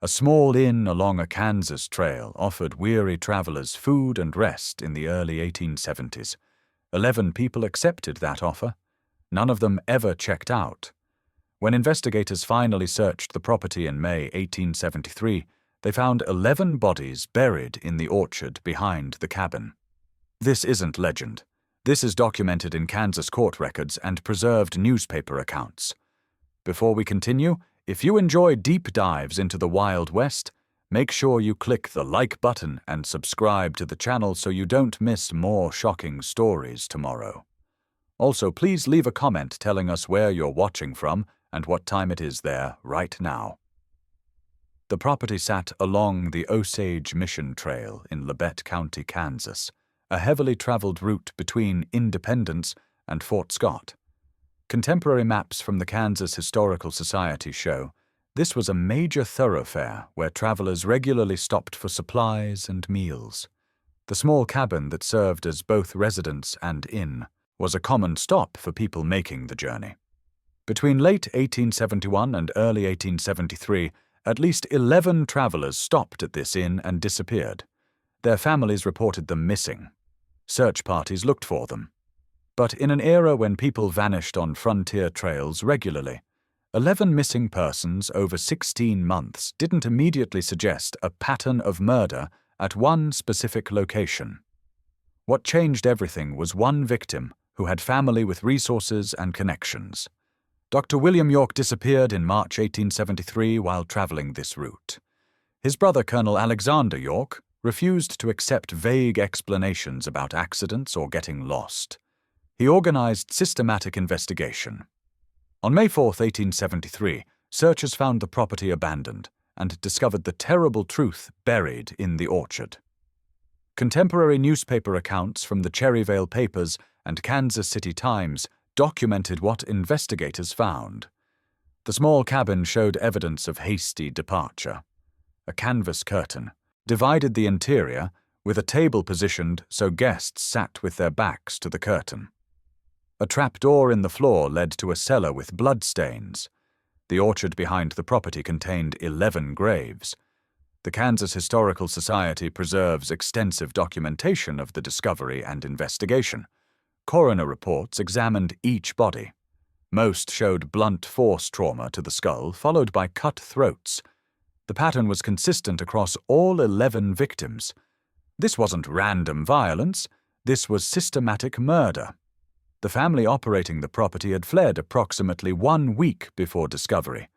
A small inn along a Kansas trail offered weary travelers food and rest in the early 1870s. 11 people accepted that offer. None of them ever checked out. When investigators finally searched the property in May 1873, they found 11 bodies buried in the orchard behind the cabin. This isn't legend. This is documented in Kansas court records and preserved newspaper accounts. Before we continue, if you enjoy deep dives into the Wild West, make sure you click the like button and subscribe to the channel so you don't miss more shocking stories tomorrow. Also, please leave a comment telling us where you're watching from and what time it is there right now. The property sat along the Osage Mission Trail in Labette County, Kansas, a heavily traveled route between Independence and Fort Scott. Contemporary maps from the Kansas Historical Society show this was a major thoroughfare where travelers regularly stopped for supplies and meals. The small cabin that served as both residence and inn was a common stop for people making the journey. Between late 1871 and early 1873, at least 11 travelers stopped at this inn and disappeared. Their families reported them missing. Search parties looked for them. But in an era when people vanished on frontier trails regularly, 11 missing persons over 16 months didn't immediately suggest a pattern of murder at one specific location. What changed everything was one victim who had family with resources and connections. Dr. William York disappeared in March 1873 while traveling this route. His brother, Colonel Alexander York, refused to accept vague explanations about accidents or getting lost. He organized systematic investigation. On May 4, 1873, searchers found the property abandoned and discovered the terrible truth buried in the orchard. Contemporary newspaper accounts from the Cherryvale papers and Kansas City Times documented what investigators found. The small cabin showed evidence of hasty departure. A canvas curtain divided the interior, with a table positioned so guests sat with their backs to the curtain. A trapdoor in the floor led to a cellar with bloodstains. The orchard behind the property contained 11 graves. The Kansas Historical Society preserves extensive documentation of the discovery and investigation. Coroner reports examined each body. Most showed blunt force trauma to the skull, followed by cut throats. The pattern was consistent across all 11 victims. This wasn't random violence, this was systematic murder. The family operating the property had fled approximately 1 week before discovery.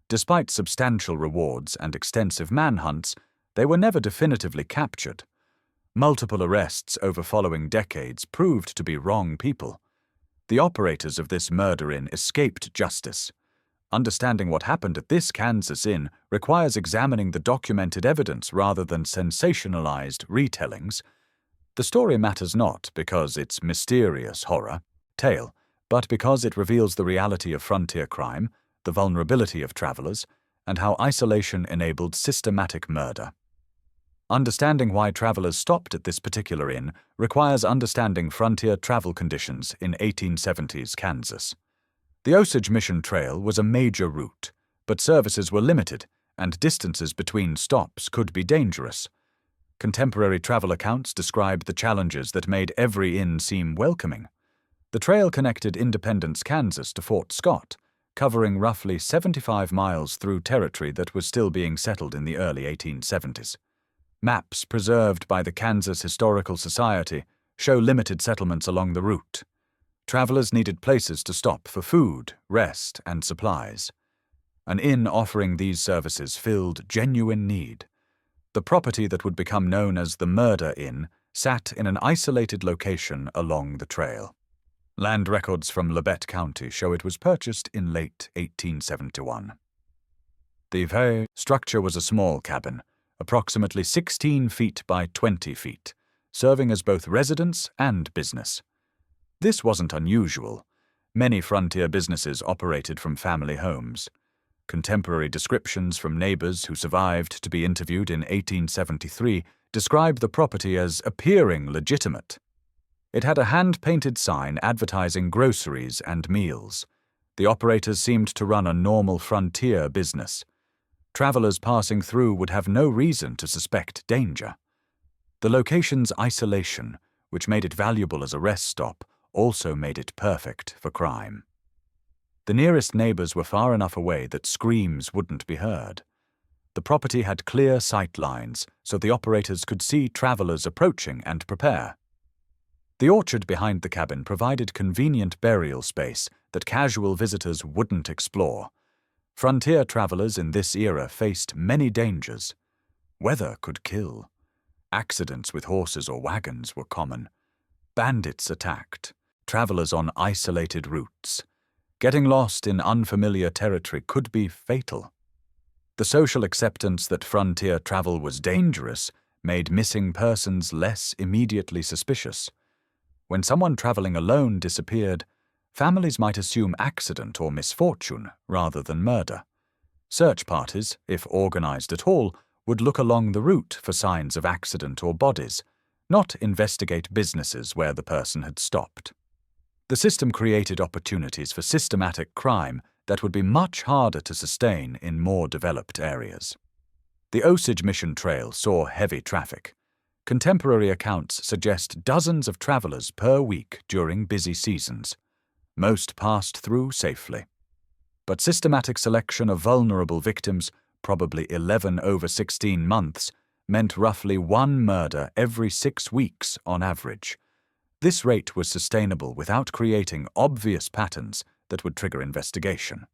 Despite substantial rewards and extensive manhunts, they were never definitively captured. Multiple arrests over following decades proved to be wrong people. The operators of this murder inn escaped justice. Understanding what happened at this Kansas inn requires examining the documented evidence rather than sensationalized retellings. The story matters not because it's mysterious horror tale, but because it reveals the reality of frontier crime, the vulnerability of travelers, and how isolation enabled systematic murder. Understanding why travelers stopped at this particular inn requires understanding frontier travel conditions in 1870s Kansas. The Osage Mission Trail was a major route, but services were limited, and distances between stops could be dangerous. Contemporary travel accounts describe the challenges that made every inn seem welcoming. The trail connected Independence, Kansas to Fort Scott, covering roughly 75 miles through territory that was still being settled in the early 1870s. Maps preserved by the Kansas Historical Society show limited settlements along the route. Travelers needed places to stop for food, rest, and supplies. An inn offering these services filled genuine need. The property that would become known as the Murder Inn sat in an isolated location along the trail. Land records from Labette County show it was purchased in late 1871. The structure was a small cabin, approximately 16 feet by 20 feet, serving as both residence and business. This wasn't unusual. Many frontier businesses operated from family homes. Contemporary descriptions from neighbors who survived to be interviewed in 1873 describe the property as appearing legitimate. It had a hand-painted sign advertising groceries and meals. The operators seemed to run a normal frontier business. Travelers passing through would have no reason to suspect danger. The location's isolation, which made it valuable as a rest stop, also made it perfect for crime. The nearest neighbors were far enough away that screams wouldn't be heard. The property had clear sight lines, so the operators could see travelers approaching and prepare. The orchard behind the cabin provided convenient burial space that casual visitors wouldn't explore. Frontier travelers in this era faced many dangers. Weather could kill. Accidents with horses or wagons were common. Bandits attacked. Travelers on isolated routes. Getting lost in unfamiliar territory could be fatal. The social acceptance that frontier travel was dangerous made missing persons less immediately suspicious. When someone traveling alone disappeared, families might assume accident or misfortune rather than murder. Search parties, if organized at all, would look along the route for signs of accident or bodies, not investigate businesses where the person had stopped. The system created opportunities for systematic crime that would be much harder to sustain in more developed areas. The Osage Mission Trail saw heavy traffic. Contemporary accounts suggest dozens of travelers per week during busy seasons. Most passed through safely. But systematic selection of vulnerable victims, probably 11 over 16 months, meant roughly one murder every 6 weeks on average. This rate was sustainable without creating obvious patterns that would trigger investigation.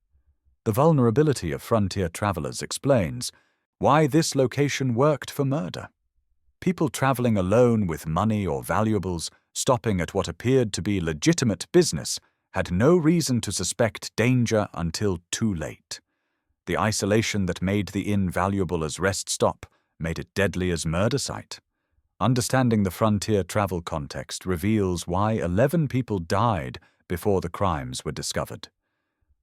The vulnerability of frontier travelers explains why this location worked for murder. People traveling alone with money or valuables, stopping at what appeared to be legitimate business, had no reason to suspect danger until too late. The isolation that made the inn valuable as rest stop made it deadly as murder site. Understanding the frontier travel context reveals why 11 people died before the crimes were discovered.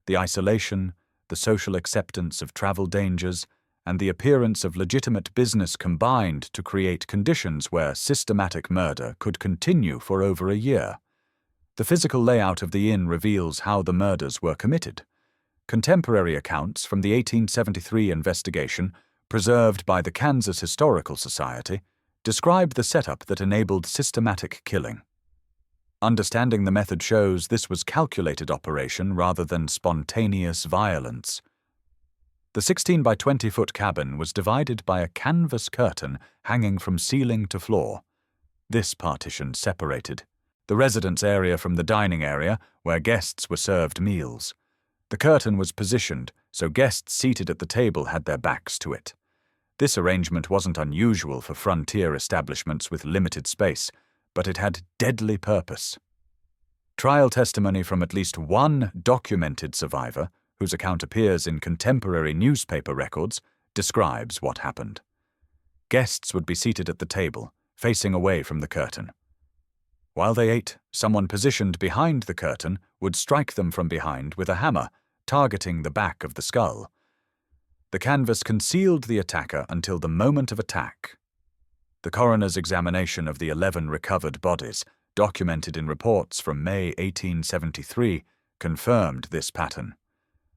The isolation, the social acceptance of travel dangers, and the appearance of legitimate business combined to create conditions where systematic murder could continue for over a year. The physical layout of the inn reveals how the murders were committed. Contemporary accounts from the 1873 investigation, preserved by the Kansas Historical Society, describe the setup that enabled systematic killing. Understanding the method shows this was calculated operation rather than spontaneous violence. The 16 by 20-foot cabin was divided by a canvas curtain hanging from ceiling to floor. This partition separated the residence area from the dining area, where guests were served meals. The curtain was positioned so guests seated at the table had their backs to it. This arrangement wasn't unusual for frontier establishments with limited space, but it had deadly purpose. Trial testimony from at least one documented survivor, whose account appears in contemporary newspaper records, describes what happened. Guests would be seated at the table, facing away from the curtain. While they ate, someone positioned behind the curtain would strike them from behind with a hammer, targeting the back of the skull. The canvas concealed the attacker until the moment of attack. The coroner's examination of the 11 recovered bodies, documented in reports from May 1873, confirmed this pattern.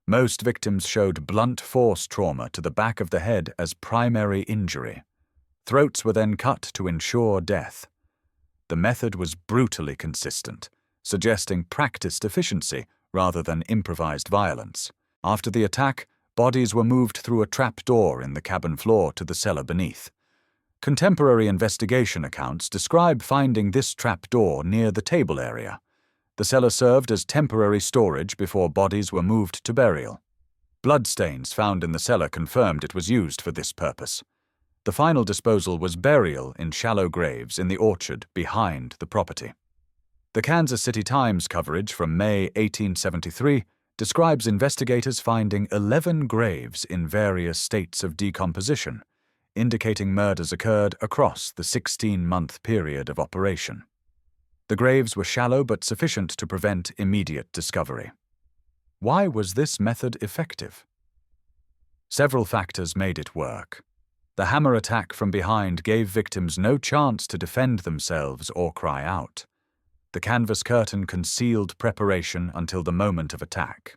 Most victims showed blunt force trauma to the back of the head as primary injury. Throats were then cut to ensure death. The method was brutally consistent, suggesting practiced efficiency rather than improvised violence. After the attack, bodies were moved through a trap door in the cabin floor to the cellar beneath. Contemporary investigation accounts describe finding this trap door near the table area. The cellar served as temporary storage before bodies were moved to burial. Bloodstains found in the cellar confirmed it was used for this purpose. The final disposal was burial in shallow graves in the orchard behind the property. The Kansas City Times coverage from May 1873 describes investigators finding 11 graves in various states of decomposition, indicating murders occurred across the 16-month period of operation. The graves were shallow but sufficient to prevent immediate discovery. Why was this method effective? Several factors made it work. The hammer attack from behind gave victims no chance to defend themselves or cry out. The canvas curtain concealed preparation until the moment of attack.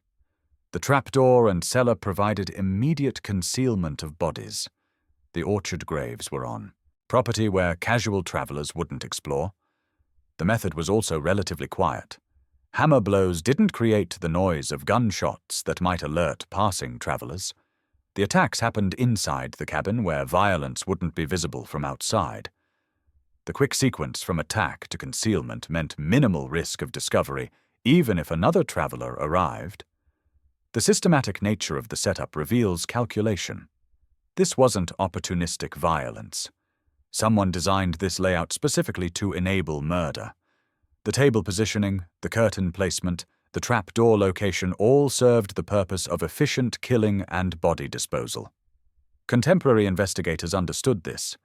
The trapdoor and cellar provided immediate concealment of bodies. The orchard graves were on, property where casual travelers wouldn't explore. The method was also relatively quiet. Hammer blows didn't create the noise of gunshots that might alert passing travelers. The attacks happened inside the cabin where violence wouldn't be visible from outside. The quick sequence from attack to concealment meant minimal risk of discovery, even if another traveler arrived. The systematic nature of the setup reveals calculation. This wasn't opportunistic violence. Someone designed this layout specifically to enable murder. The table positioning, the curtain placement, the trapdoor location all served the purpose of efficient killing and body disposal. Contemporary investigators understood this.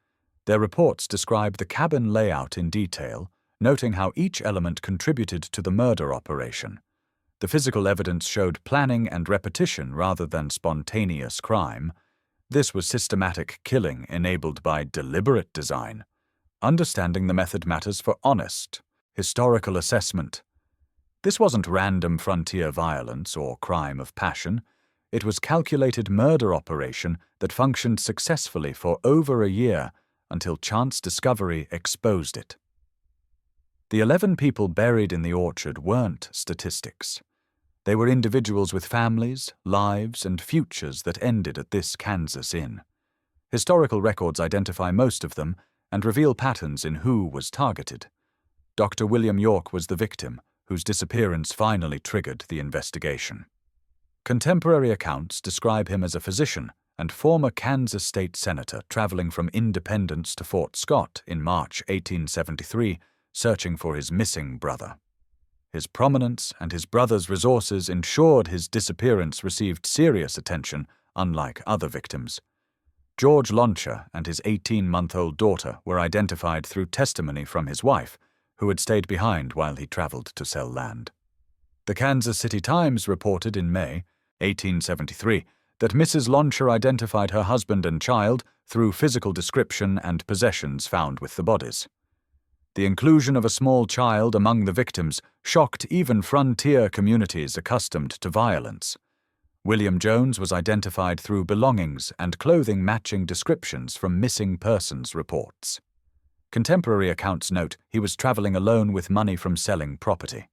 Their reports describe the cabin layout in detail, noting how each element contributed to the murder operation. The physical evidence showed planning and repetition rather than spontaneous crime. This was systematic killing enabled by deliberate design. Understanding the method matters for honest, historical assessment. This wasn't random frontier violence or crime of passion. It was calculated murder operation that functioned successfully for over a year until chance discovery exposed it. The 11 people buried in the orchard weren't statistics. They were individuals with families, lives, and futures that ended at this Kansas inn. Historical records identify most of them and reveal patterns in who was targeted. Dr. William York was the victim, whose disappearance finally triggered the investigation. Contemporary accounts describe him as a physician and former Kansas state senator traveling from Independence to Fort Scott in March 1873, searching for his missing brother. His prominence and his brother's resources ensured his disappearance received serious attention, unlike other victims. George Launcher and his 18-month-old daughter were identified through testimony from his wife, who had stayed behind while he traveled to sell land. The Kansas City Times reported in May 1873 that Mrs. Launcher identified her husband and child through physical description and possessions found with the bodies. The inclusion of a small child among the victims shocked even frontier communities accustomed to violence. William Jones was identified through belongings and clothing matching descriptions from missing persons reports. Contemporary accounts note he was traveling alone with money from selling property.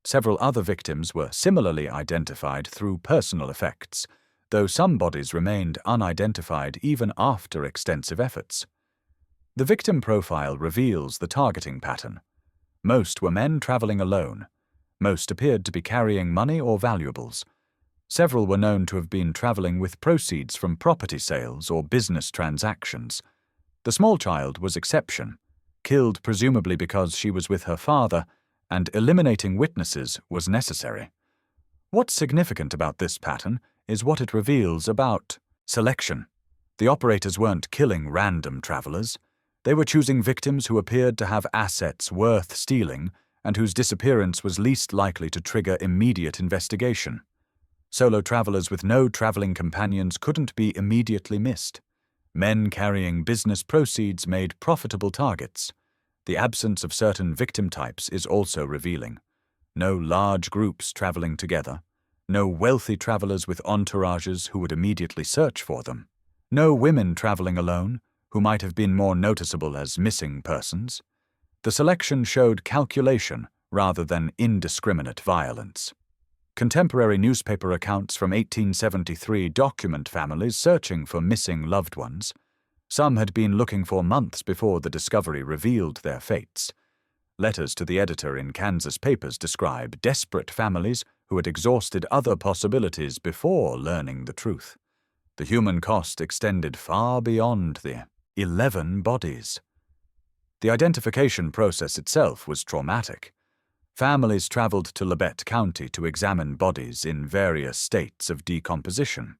Several other victims were similarly identified through personal effects, though some bodies remained unidentified even after extensive efforts. The victim profile reveals the targeting pattern. Most were men traveling alone. Most appeared to be carrying money or valuables. Several were known to have been traveling with proceeds from property sales or business transactions. The small child was exception, killed presumably because she was with her father, and eliminating witnesses was necessary. What's significant about this pattern is what it reveals about selection. The operators weren't killing random travelers. They were choosing victims who appeared to have assets worth stealing and whose disappearance was least likely to trigger immediate investigation. Solo travelers with no traveling companions couldn't be immediately missed. Men carrying business proceeds made profitable targets. The absence of certain victim types is also revealing. No large groups traveling together. No wealthy travelers with entourages who would immediately search for them. No women traveling alone, who might have been more noticeable as missing persons. The selection showed calculation rather than indiscriminate violence. Contemporary newspaper accounts from 1873 document families searching for missing loved ones. Some had been looking for months before the discovery revealed their fates. Letters to the editor in Kansas papers describe desperate families who had exhausted other possibilities before learning the truth. The human cost extended far beyond the 11 bodies. The identification process itself was traumatic. Families traveled to Labette County to examine bodies in various states of decomposition.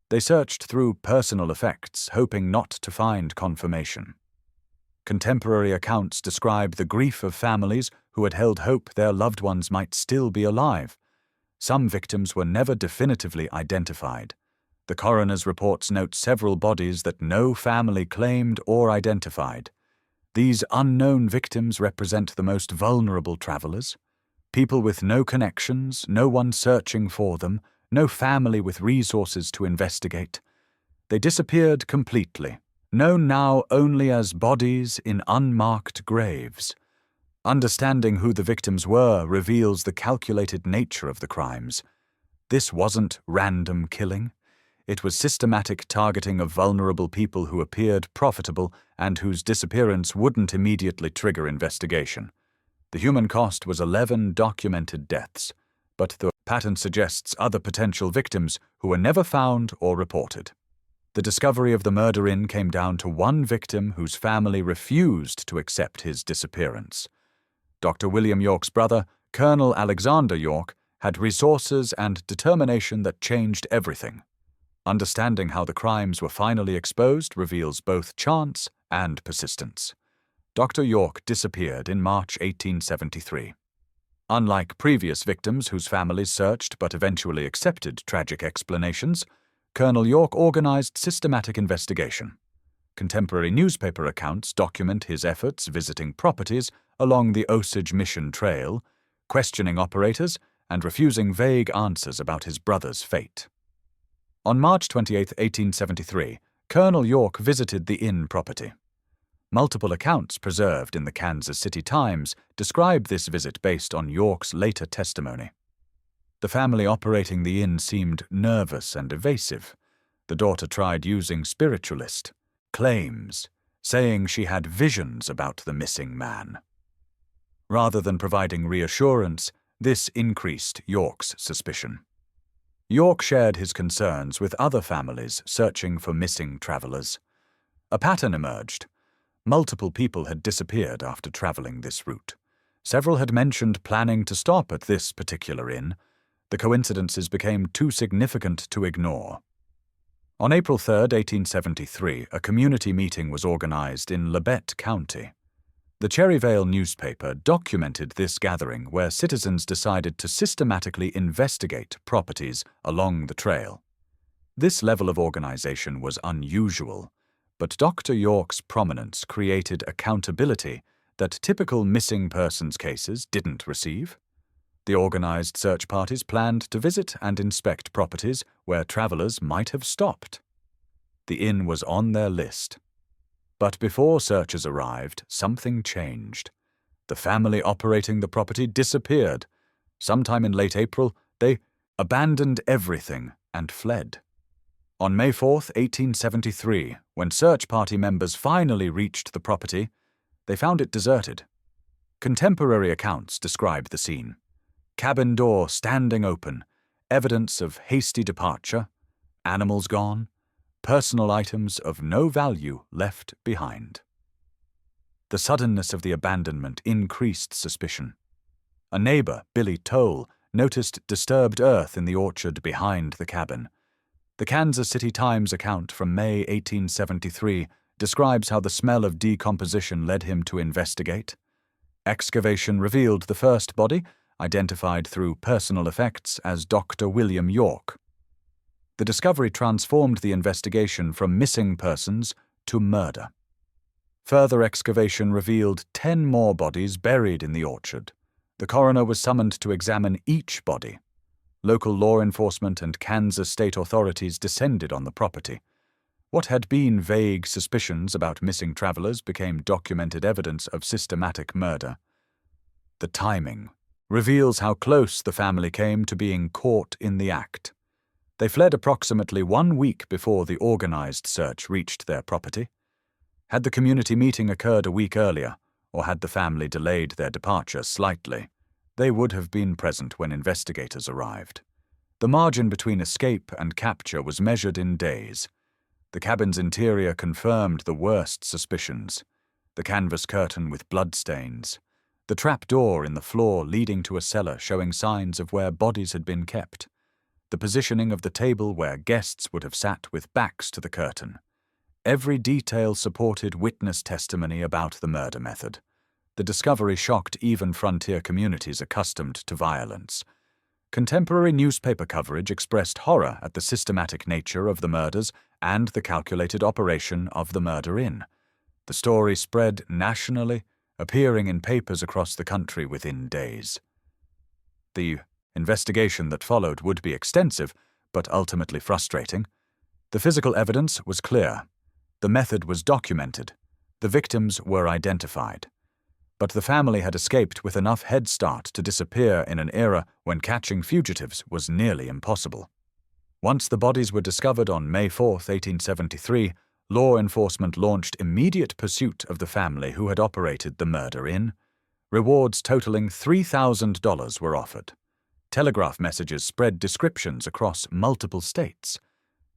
They searched through personal effects, hoping not to find confirmation. Contemporary accounts describe the grief of families who had held hope their loved ones might still be alive. Some victims were never definitively identified. The coroner's reports note several bodies that no family claimed or identified. These unknown victims represent the most vulnerable travelers, people with no connections, no one searching for them, no family with resources to investigate. They disappeared completely, known now only as bodies in unmarked graves. Understanding who the victims were reveals the calculated nature of the crimes. This wasn't random killing. It was systematic targeting of vulnerable people who appeared profitable and whose disappearance wouldn't immediately trigger investigation. The human cost was 11 documented deaths, but the pattern suggests other potential victims who were never found or reported. The discovery of the murder-in came down to one victim whose family refused to accept his disappearance. Dr. William York's brother, Colonel Alexander York, had resources and determination that changed everything. Understanding how the crimes were finally exposed reveals both chance and persistence. Dr. York disappeared in March 1873. Unlike previous victims whose families searched but eventually accepted tragic explanations, Colonel York organized systematic investigation. Contemporary newspaper accounts document his efforts visiting properties along the Osage Mission Trail, questioning operators, and refusing vague answers about his brother's fate. On March 28, 1873, Colonel York visited the inn property. Multiple accounts preserved in the Kansas City Times describe this visit based on York's later testimony. The family operating the inn seemed nervous and evasive. The daughter tried using spiritualist claims, saying she had visions about the missing man. Rather than providing reassurance, this increased York's suspicion. York shared his concerns with other families searching for missing travelers. A pattern emerged. Multiple people had disappeared after traveling this route. Several had mentioned planning to stop at this particular inn. The coincidences became too significant to ignore. On April 3, 1873, a community meeting was organized in Labette County. The Cherryvale newspaper documented this gathering where citizens decided to systematically investigate properties along the trail. This level of organization was unusual, but Dr. York's prominence created accountability that typical missing persons cases didn't receive. The organized search parties planned to visit and inspect properties where travelers might have stopped. The inn was on their list. But before searchers arrived, something changed. The family operating the property disappeared. Sometime in late April, they abandoned everything and fled. On May 4, 1873, when search party members finally reached the property, they found it deserted. Contemporary accounts describe the scene. Cabin door standing open, evidence of hasty departure, animals gone, personal items of no value left behind. The suddenness of the abandonment increased suspicion. A neighbor, Billy Toll, noticed disturbed earth in the orchard behind the cabin. The Kansas City Times account from May 1873 describes how the smell of decomposition led him to investigate. Excavation revealed the first body, identified through personal effects as Dr. William York. The discovery transformed the investigation from missing persons to murder. Further excavation revealed 10 more bodies buried in the orchard. The coroner was summoned to examine each body. Local law enforcement and Kansas state authorities descended on the property. What had been vague suspicions about missing travelers became documented evidence of systematic murder. The timing reveals how close the family came to being caught in the act. They fled approximately 1 week before the organized search reached their property. Had the community meeting occurred a week earlier, or had the family delayed their departure slightly, they would have been present when investigators arrived. The margin between escape and capture was measured in days. The cabin's interior confirmed the worst suspicions. The canvas curtain with bloodstains, the trap door in the floor leading to a cellar showing signs of where bodies had been kept, the positioning of the table where guests would have sat with backs to the curtain. Every detail supported witness testimony about the murder method. The discovery shocked even frontier communities accustomed to violence. Contemporary newspaper coverage expressed horror at the systematic nature of the murders and the calculated operation of the murder-in. The story spread nationally, appearing in papers across the country within days. The investigation that followed would be extensive, but ultimately frustrating. The physical evidence was clear. The method was documented. The victims were identified. But the family had escaped with enough head start to disappear in an era when catching fugitives was nearly impossible. Once the bodies were discovered on May 4, 1873, law enforcement launched immediate pursuit of the family who had operated the murder inn. Rewards totaling $3,000 were offered. Telegraph messages spread descriptions across multiple states.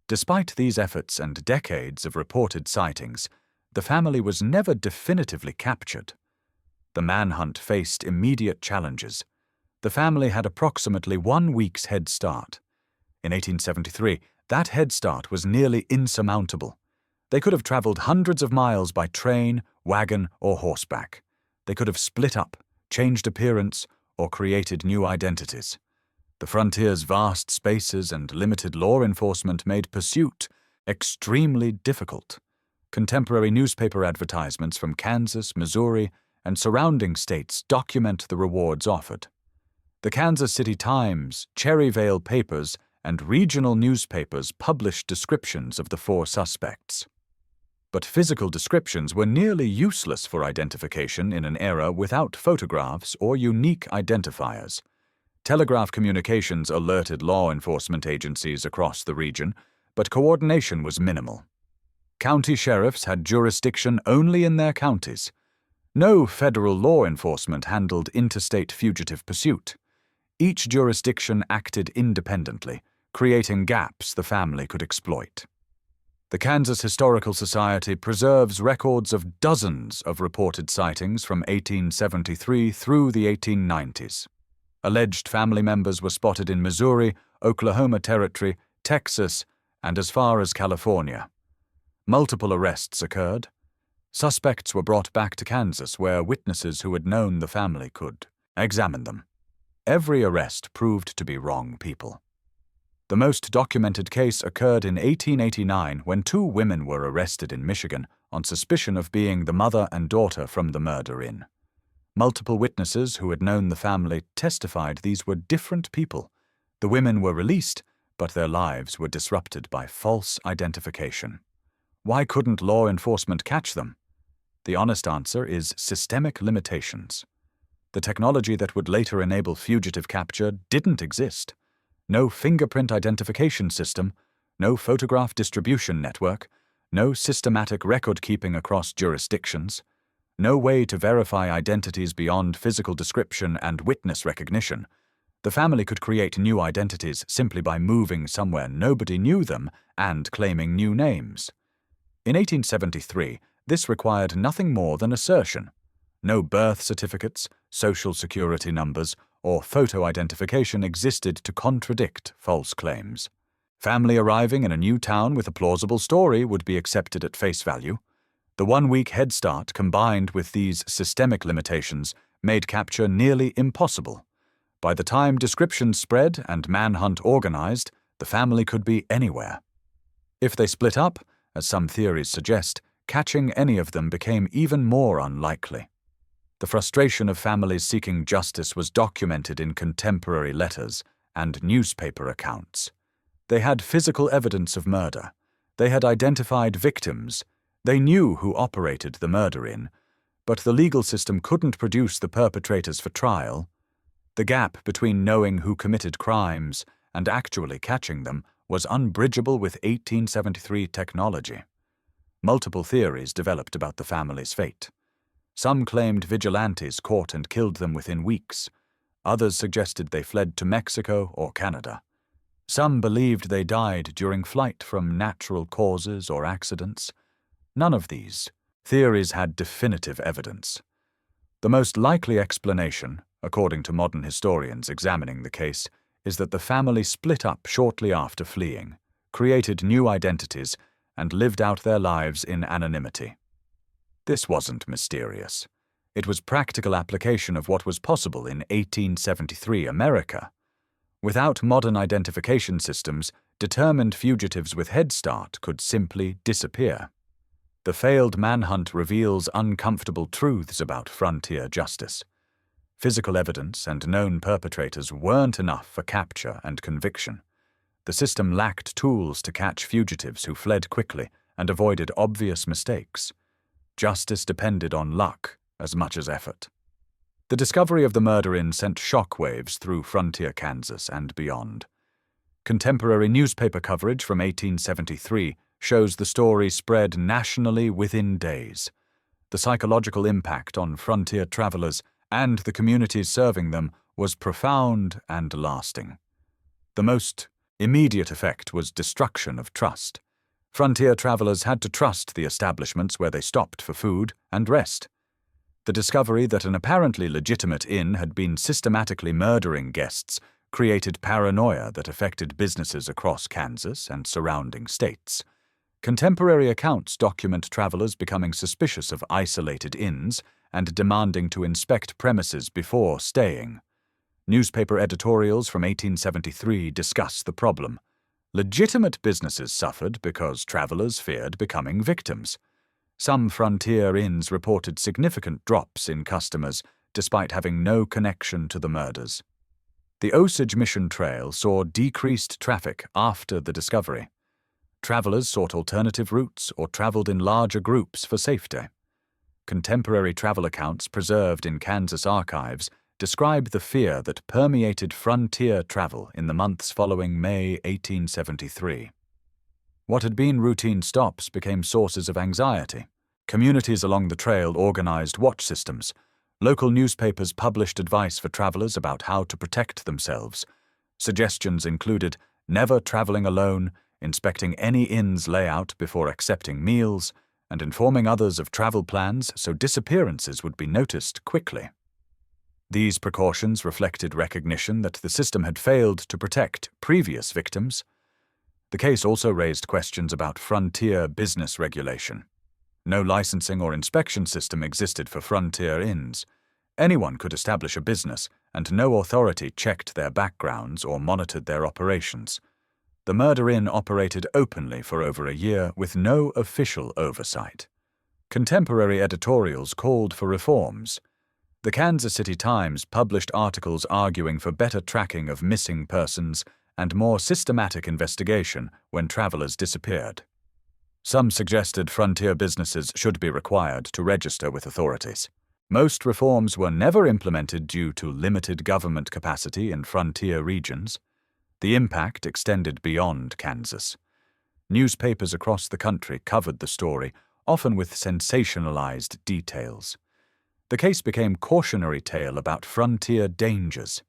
Despite these efforts and decades of reported sightings, the family was never definitively captured. The manhunt faced immediate challenges. The family had approximately 1 week's head start. In 1873, that head start was nearly insurmountable. They could have traveled hundreds of miles by train, wagon, or horseback. They could have split up, changed appearance, or created new identities. The frontier's vast spaces and limited law enforcement made pursuit extremely difficult. Contemporary newspaper advertisements from Kansas, Missouri, and surrounding states document the rewards offered. The Kansas City Times, Cherryvale papers, and regional newspapers published descriptions of the 4 suspects. But physical descriptions were nearly useless for identification in an era without photographs or unique identifiers. Telegraph communications alerted law enforcement agencies across the region, but coordination was minimal. County sheriffs had jurisdiction only in their counties. No federal law enforcement handled interstate fugitive pursuit. Each jurisdiction acted independently, creating gaps the family could exploit. The Kansas Historical Society preserves records of dozens of reported sightings from 1873 through the 1890s. Alleged family members were spotted in Missouri, Oklahoma Territory, Texas, and as far as California. Multiple arrests occurred. Suspects were brought back to Kansas, where witnesses who had known the family could examine them. Every arrest proved to be wrong people. The most documented case occurred in 1889 when 2 women were arrested in Michigan on suspicion of being the mother and daughter from the murder inn. Multiple witnesses who had known the family testified these were different people. The women were released, but their lives were disrupted by false identification. Why couldn't law enforcement catch them? The honest answer is systemic limitations. The technology that would later enable fugitive capture didn't exist. No fingerprint identification system, no photograph distribution network, no systematic record-keeping across jurisdictions, no way to verify identities beyond physical description and witness recognition. The family could create new identities simply by moving somewhere nobody knew them and claiming new names. In 1873, this required nothing more than assertion. No birth certificates, social security numbers, or photo identification existed to contradict false claims. Family arriving in a new town with a plausible story would be accepted at face value. The 1-week head start combined with these systemic limitations made capture nearly impossible. By the time descriptions spread and manhunt organized, the family could be anywhere. If they split up, as some theories suggest, catching any of them became even more unlikely. The frustration of families seeking justice was documented in contemporary letters and newspaper accounts. They had physical evidence of murder. They had identified victims. They knew who operated the murder inn, but the legal system couldn't produce the perpetrators for trial. The gap between knowing who committed crimes and actually catching them was unbridgeable with 1873 technology. Multiple theories developed about the family's fate. Some claimed vigilantes caught and killed them within weeks. Others suggested they fled to Mexico or Canada. Some believed they died during flight from natural causes or accidents. None of these theories had definitive evidence. The most likely explanation, according to modern historians examining the case, is that the family split up shortly after fleeing, created new identities, and lived out their lives in anonymity. This wasn't mysterious. It was practical application of what was possible in 1873 America. Without modern identification systems, determined fugitives with head start could simply disappear. The failed manhunt reveals uncomfortable truths about frontier justice. Physical evidence and known perpetrators weren't enough for capture and conviction. The system lacked tools to catch fugitives who fled quickly and avoided obvious mistakes. Justice depended on luck as much as effort. The discovery of the murder inn sent shockwaves through frontier Kansas and beyond. Contemporary newspaper coverage from 1873 shows the story spread nationally within days. The psychological impact on frontier travelers and the communities serving them was profound and lasting. The most immediate effect was destruction of trust. Frontier travelers had to trust the establishments where they stopped for food and rest. The discovery that an apparently legitimate inn had been systematically murdering guests created paranoia that affected businesses across Kansas and surrounding states. Contemporary accounts document travelers becoming suspicious of isolated inns and demanding to inspect premises before staying. Newspaper editorials from 1873 discuss the problem. Legitimate businesses suffered because travelers feared becoming victims. Some frontier inns reported significant drops in customers despite having no connection to the murders. The Osage Mission Trail saw decreased traffic after the discovery. Travelers sought alternative routes or traveled in larger groups for safety. Contemporary travel accounts preserved in Kansas archives describe the fear that permeated frontier travel in the months following May 1873. What had been routine stops became sources of anxiety. Communities along the trail organized watch systems. Local newspapers published advice for travelers about how to protect themselves. Suggestions included never traveling alone, inspecting any inn's layout before accepting meals, and informing others of travel plans so disappearances would be noticed quickly. These precautions reflected recognition that the system had failed to protect previous victims. The case also raised questions about frontier business regulation. No licensing or inspection system existed for frontier inns. Anyone could establish a business, and no authority checked their backgrounds or monitored their operations. The murder inn operated openly for over a year with no official oversight. Contemporary editorials called for reforms. The Kansas City Times published articles arguing for better tracking of missing persons and more systematic investigation when travelers disappeared. Some suggested frontier businesses should be required to register with authorities. Most reforms were never implemented due to limited government capacity in frontier regions. The impact extended beyond Kansas. Newspapers across the country covered the story, often with sensationalized details. The case became a cautionary tale about frontier dangers.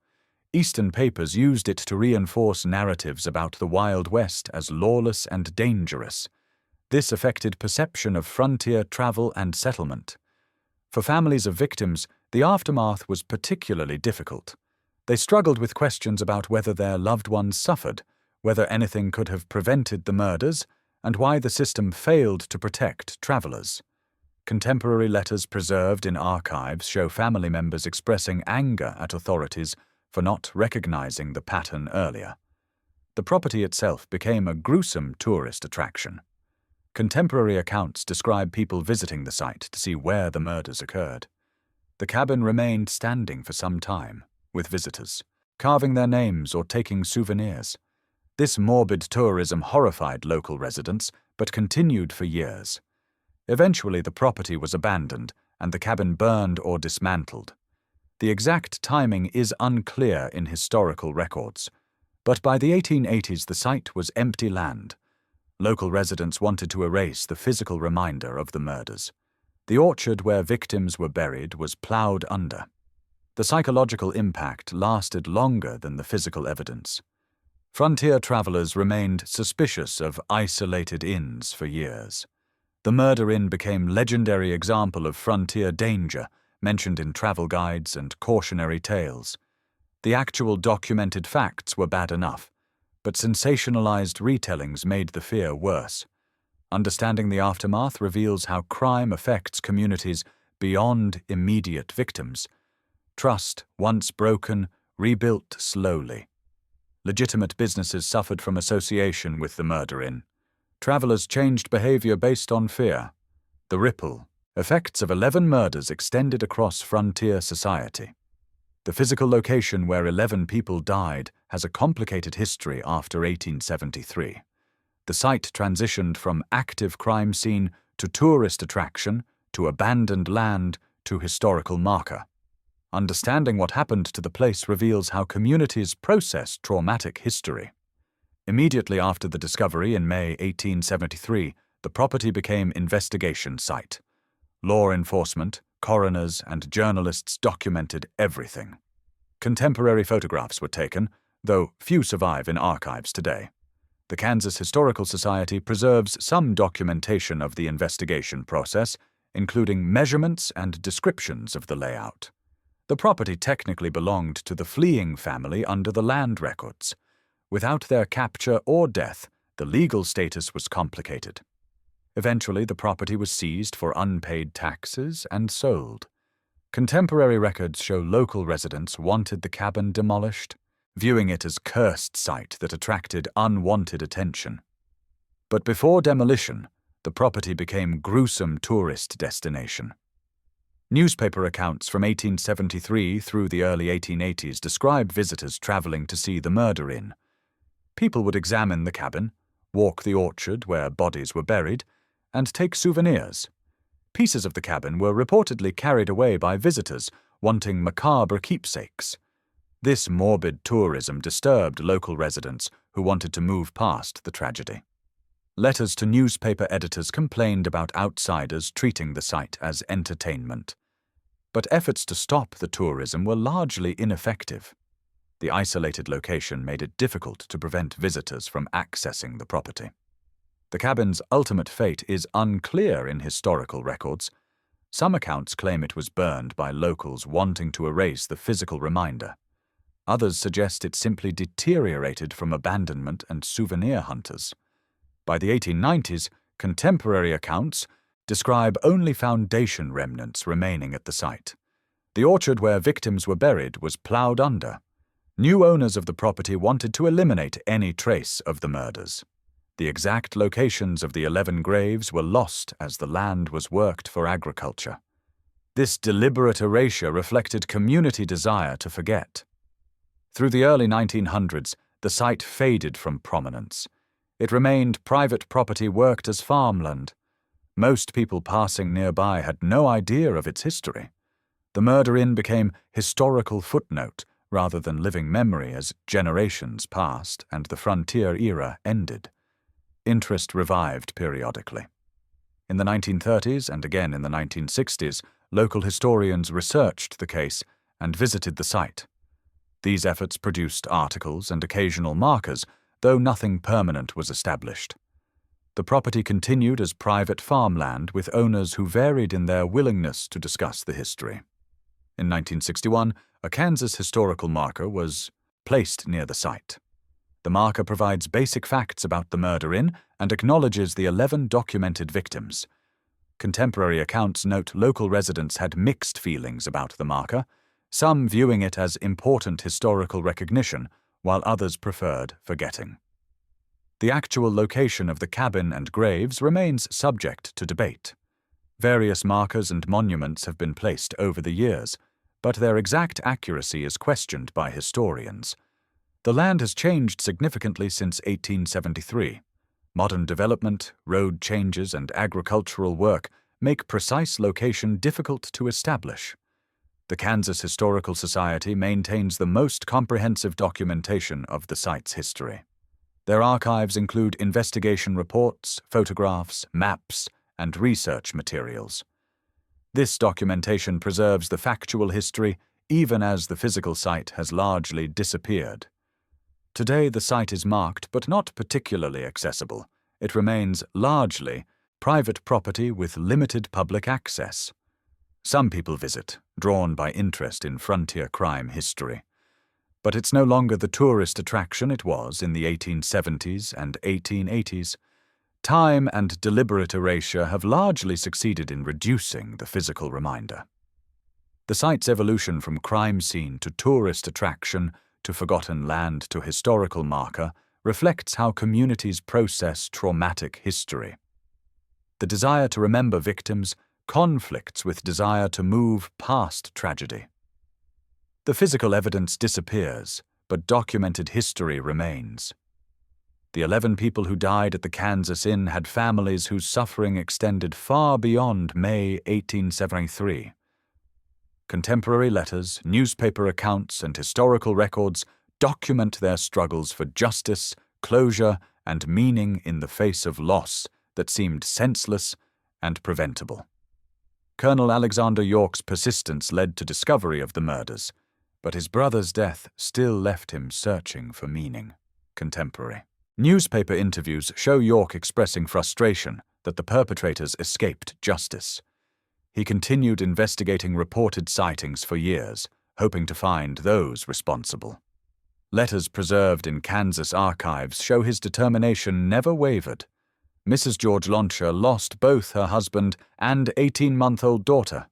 Eastern papers used it to reinforce narratives about the Wild West as lawless and dangerous. This affected perception of frontier travel and settlement. For families of victims, the aftermath was particularly difficult. They struggled with questions about whether their loved ones suffered, whether anything could have prevented the murders, and why the system failed to protect travelers. Contemporary letters preserved in archives show family members expressing anger at authorities for not recognizing the pattern earlier. The property itself became a gruesome tourist attraction. Contemporary accounts describe people visiting the site to see where the murders occurred. The cabin remained standing for some time, with visitors, carving their names or taking souvenirs. This morbid tourism horrified local residents, but continued for years. Eventually, the property was abandoned and the cabin burned or dismantled. The exact timing is unclear in historical records, but by the 1880s the site was empty land. Local residents wanted to erase the physical reminder of the murders. The orchard where victims were buried was plowed under. The psychological impact lasted longer than the physical evidence. Frontier travelers remained suspicious of isolated inns for years. The murder inn became a legendary example of frontier danger, mentioned in travel guides and cautionary tales. The actual documented facts were bad enough, but sensationalized retellings made the fear worse. Understanding the aftermath reveals how crime affects communities beyond immediate victims. Trust, once broken, rebuilt slowly. Legitimate businesses suffered from association with the murder inn. Travelers changed behavior based on fear. The ripple effects of 11 murders extended across frontier society. The physical location where 11 people died has a complicated history after 1873. The site transitioned from active crime scene to tourist attraction to abandoned land to historical marker. Understanding what happened to the place reveals how communities process traumatic history. Immediately after the discovery in May 1873, the property became investigation site. Law enforcement, coroners, and journalists documented everything. Contemporary photographs were taken, though few survive in archives today. The Kansas Historical Society preserves some documentation of the investigation process, including measurements and descriptions of the layout. The property technically belonged to the fleeing family under the land records. Without their capture or death, the legal status was complicated. Eventually, the property was seized for unpaid taxes and sold. Contemporary records show local residents wanted the cabin demolished, viewing it as a cursed site that attracted unwanted attention. But before demolition, the property became a gruesome tourist destination. Newspaper accounts from 1873 through the early 1880s describe visitors traveling to see the murder inn. People would examine the cabin, walk the orchard where bodies were buried, and take souvenirs. Pieces of the cabin were reportedly carried away by visitors wanting macabre keepsakes. This morbid tourism disturbed local residents who wanted to move past the tragedy. Letters to newspaper editors complained about outsiders treating the site as entertainment. But efforts to stop the tourism were largely ineffective. The isolated location made it difficult to prevent visitors from accessing the property. The cabin's ultimate fate is unclear in historical records. Some accounts claim it was burned by locals wanting to erase the physical reminder. Others suggest it simply deteriorated from abandonment and souvenir hunters. By the 1890s, contemporary accounts describe only foundation remnants remaining at the site. The orchard where victims were buried was plowed under. New owners of the property wanted to eliminate any trace of the murders. The exact locations of the 11 graves were lost as the land was worked for agriculture. This deliberate erasure reflected community desire to forget. Through the early 1900s, the site faded from prominence. It remained private property worked as farmland. Most people passing nearby had no idea of its history. The murder inn became historical footnote rather than living memory as generations passed and the frontier era ended. Interest revived periodically. In the 1930s and again in the 1960s, local historians researched the case and visited the site. These efforts produced articles and occasional markers, though nothing permanent was established. The property continued as private farmland with owners who varied in their willingness to discuss the history. In 1961, a Kansas historical marker was placed near the site. The marker provides basic facts about the murder inn and acknowledges the 11 documented victims. Contemporary accounts note local residents had mixed feelings about the marker, some viewing it as important historical recognition, while others preferred forgetting. The actual location of the cabin and graves remains subject to debate. Various markers and monuments have been placed over the years, but their exact accuracy is questioned by historians. The land has changed significantly since 1873. Modern development, road changes, and agricultural work make precise location difficult to establish. The Kansas Historical Society maintains the most comprehensive documentation of the site's history. Their archives include investigation reports, photographs, maps, and research materials. This documentation preserves the factual history even as the physical site has largely disappeared. Today the site is marked but not particularly accessible. It remains largely private property with limited public access. Some people visit, drawn by interest in frontier crime history. But it's no longer the tourist attraction it was in the 1870s and 1880s. Time and deliberate erasure have largely succeeded in reducing the physical reminder. The site's evolution from crime scene to tourist attraction to forgotten land to historical marker reflects how communities process traumatic history. The desire to remember victims conflicts with desire to move past tragedy. The physical evidence disappears, but documented history remains. The 11 people who died at the Kansas Inn had families whose suffering extended far beyond May 1873. Contemporary letters, newspaper accounts, and historical records document their struggles for justice, closure, and meaning in the face of loss that seemed senseless and preventable. Colonel Alexander York's persistence led to discovery of the murders, but his brother's death still left him searching for meaning. Contemporary. Newspaper interviews show York expressing frustration that the perpetrators escaped justice. He continued investigating reported sightings for years, hoping to find those responsible. Letters preserved in Kansas archives show his determination never wavered. Mrs. George Launcher lost both her husband and 18-month-old daughter.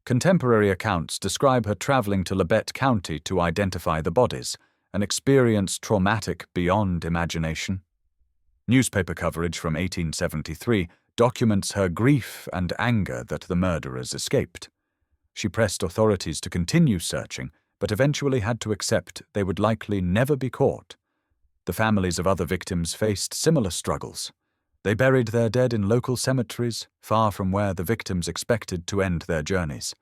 Contemporary accounts describe her traveling to Labette County to identify the bodies, an experience traumatic beyond imagination. Newspaper coverage from 1873 documents her grief and anger that the murderers escaped. She pressed authorities to continue searching, but eventually had to accept they would likely never be caught. The families of other victims faced similar struggles. They buried their dead in local cemeteries, far from where the victims expected to end their journeys.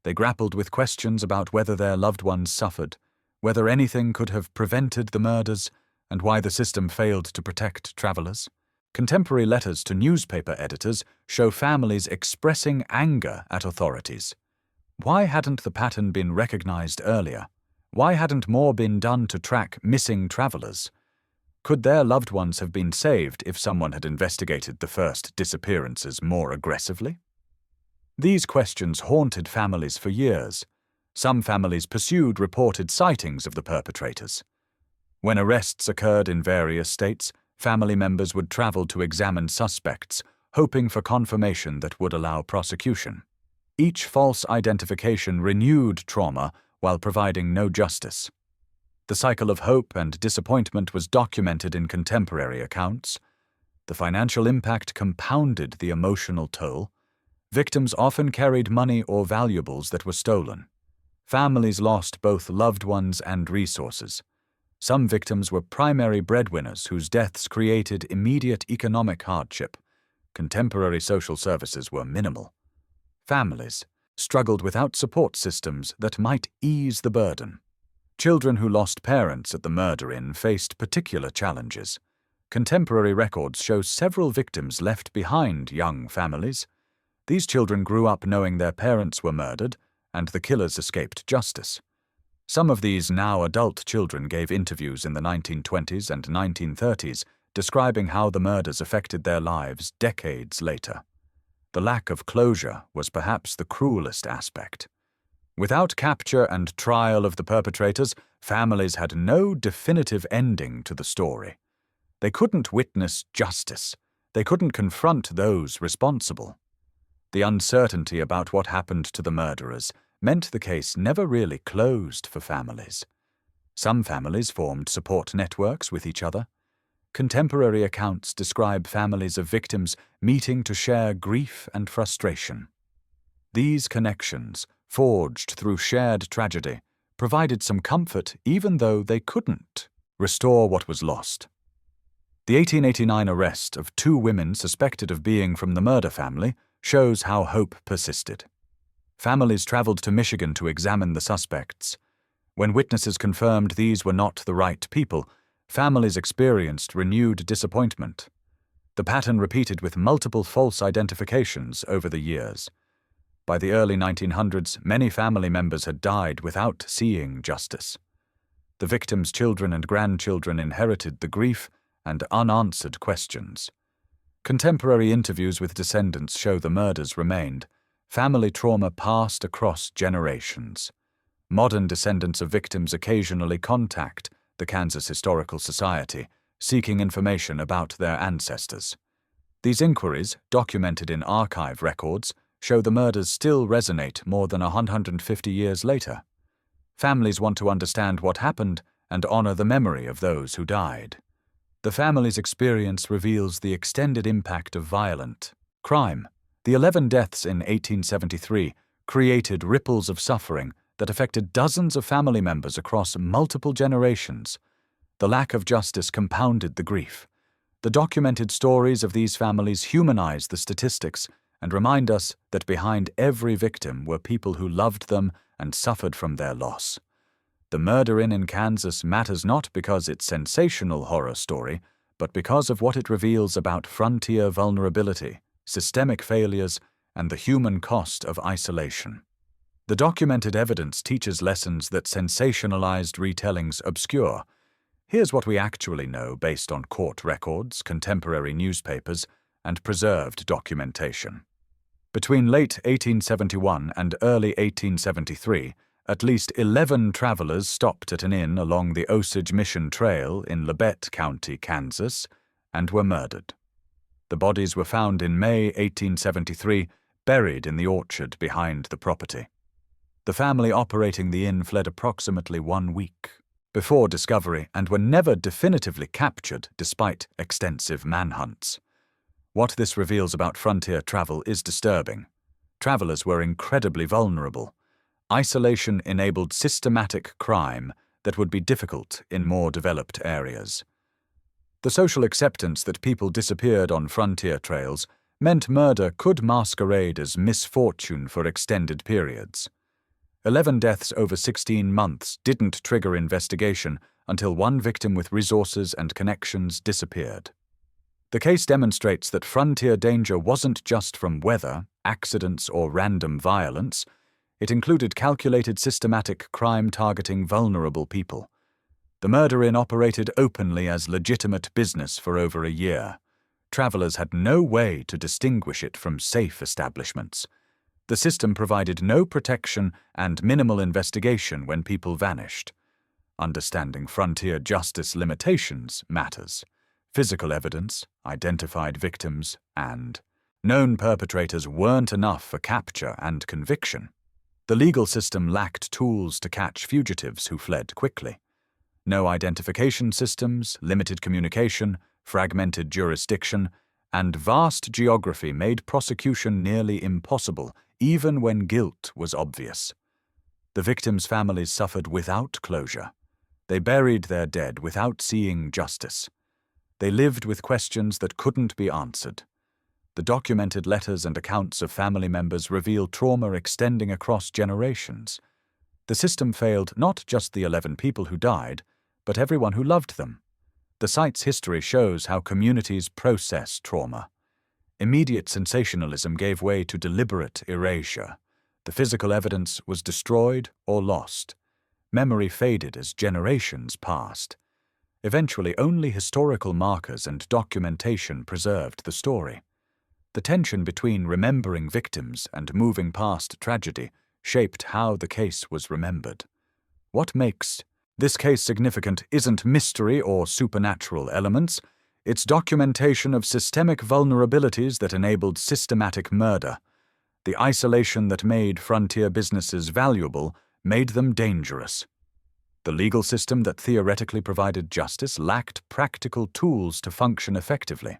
They grappled with questions about whether their loved ones suffered, whether anything could have prevented the murders, and why the system failed to protect travelers. Contemporary letters to newspaper editors show families expressing anger at authorities. Why hadn't the pattern been recognized earlier? Why hadn't more been done to track missing travelers? Could their loved ones have been saved if someone had investigated the first disappearances more aggressively? These questions haunted families for years. Some families pursued reported sightings of the perpetrators. When arrests occurred in various states, family members would travel to examine suspects, hoping for confirmation that would allow prosecution. Each false identification renewed trauma while providing no justice. The cycle of hope and disappointment was documented in contemporary accounts. The financial impact compounded the emotional toll. Victims often carried money or valuables that were stolen. Families lost both loved ones and resources. Some victims were primary breadwinners whose deaths created immediate economic hardship. Contemporary social services were minimal. Families struggled without support systems that might ease the burden. Children who lost parents at the murder inn faced particular challenges. Contemporary records show several victims left behind young families. These children grew up knowing their parents were murdered, and the killers escaped justice. Some of these now adult children gave interviews in the 1920s and 1930s, describing how the murders affected their lives decades later. The lack of closure was perhaps the cruelest aspect. Without capture and trial of the perpetrators, families had no definitive ending to the story. They couldn't witness justice. They couldn't confront those responsible. The uncertainty about what happened to the murderers meant the case never really closed for families. Some families formed support networks with each other. Contemporary accounts describe families of victims meeting to share grief and frustration. These connections, forged through shared tragedy, provided some comfort even though they couldn't restore what was lost. The 1889 arrest of 2 women suspected of being from the murder family shows how hope persisted. Families traveled to Michigan to examine the suspects. When witnesses confirmed these were not the right people, families experienced renewed disappointment. The pattern repeated with multiple false identifications over the years. By the early 1900s, many family members had died without seeing justice. The victims' children and grandchildren inherited the grief and unanswered questions. Contemporary interviews with descendants show the murders remained. Family trauma passed across generations. Modern descendants of victims occasionally contact the Kansas Historical Society, seeking information about their ancestors. These inquiries, documented in archive records, show the murders still resonate more than 150 years later. Families want to understand what happened and honor the memory of those who died. The family's experience reveals the extended impact of violent crime. The 11 deaths in 1873 created ripples of suffering that affected dozens of family members across multiple generations. The lack of justice compounded the grief. The documented stories of these families humanize the statistics and remind us that behind every victim were people who loved them and suffered from their loss. The Murder Inn in Kansas matters not because it's a sensational horror story, but because of what it reveals about frontier vulnerability, systemic failures, and the human cost of isolation. The documented evidence teaches lessons that sensationalized retellings obscure. Here's what we actually know based on court records, contemporary newspapers, and preserved documentation. Between late 1871 and early 1873, at least 11 travelers stopped at an inn along the Osage Mission Trail in Labette County, Kansas, and were murdered. The bodies were found in May 1873, buried in the orchard behind the property. The family operating the inn fled approximately 1 week before discovery and were never definitively captured despite extensive manhunts. What this reveals about frontier travel is disturbing. Travelers were incredibly vulnerable. Isolation enabled systematic crime that would be difficult in more developed areas. The social acceptance that people disappeared on frontier trails meant murder could masquerade as misfortune for extended periods. 11 deaths over 16 months didn't trigger investigation until one victim with resources and connections disappeared. The case demonstrates that frontier danger wasn't just from weather, accidents, or random violence. It included calculated systematic crime targeting vulnerable people. The Murder Inn operated openly as legitimate business for over a year. Travelers had no way to distinguish it from safe establishments. The system provided no protection and minimal investigation when people vanished. Understanding frontier justice limitations matters. Physical evidence, identified victims, and known perpetrators weren't enough for capture and conviction. The legal system lacked tools to catch fugitives who fled quickly. No identification systems, limited communication, fragmented jurisdiction, and vast geography made prosecution nearly impossible, even when guilt was obvious. The victims' families suffered without closure. They buried their dead without seeing justice. They lived with questions that couldn't be answered. The documented letters and accounts of family members reveal trauma extending across generations. The system failed not just the 11 people who died, but everyone who loved them. The site's history shows how communities process trauma. Immediate sensationalism gave way to deliberate erasure. The physical evidence was destroyed or lost. Memory faded as generations passed. Eventually, only historical markers and documentation preserved the story. The tension between remembering victims and moving past tragedy shaped how the case was remembered. What makes this case significant isn't mystery or supernatural elements, it's documentation of systemic vulnerabilities that enabled systematic murder. The isolation that made frontier businesses valuable made them dangerous. The legal system that theoretically provided justice lacked practical tools to function effectively.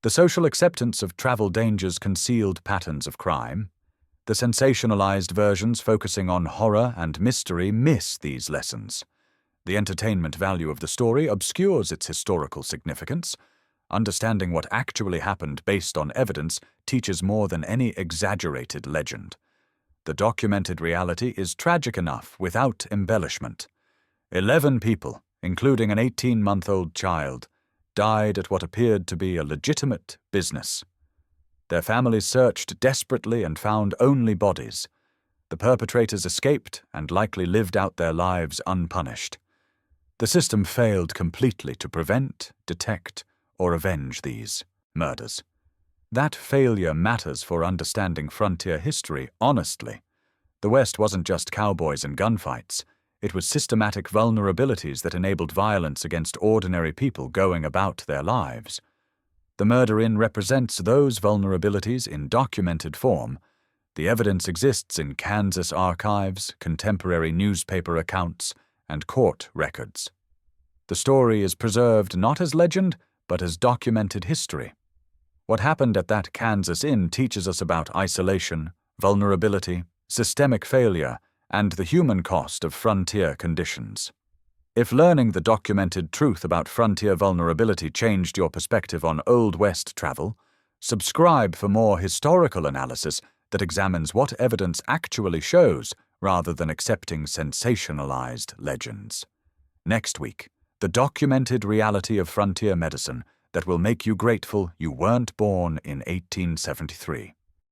The social acceptance of travel dangers concealed patterns of crime. The sensationalized versions focusing on horror and mystery miss these lessons. The entertainment value of the story obscures its historical significance. Understanding what actually happened based on evidence teaches more than any exaggerated legend. The documented reality is tragic enough without embellishment. 11 people, including an 18-month-old child, died at what appeared to be a legitimate business. Their families searched desperately and found only bodies. The perpetrators escaped and likely lived out their lives unpunished. The system failed completely to prevent, detect, or avenge these murders. That failure matters for understanding frontier history honestly. The West wasn't just cowboys and gunfights. It was systematic vulnerabilities that enabled violence against ordinary people going about their lives. The Murder Inn represents those vulnerabilities in documented form. The evidence exists in Kansas archives, contemporary newspaper accounts, and court records. The story is preserved not as legend, but as documented history. What happened at that Kansas inn teaches us about isolation, vulnerability, systemic failure, and the human cost of frontier conditions. If learning the documented truth about frontier vulnerability changed your perspective on Old West travel, subscribe for more historical analysis that examines what evidence actually shows rather than accepting sensationalized legends. Next week, the documented reality of frontier medicine that will make you grateful you weren't born in 1873.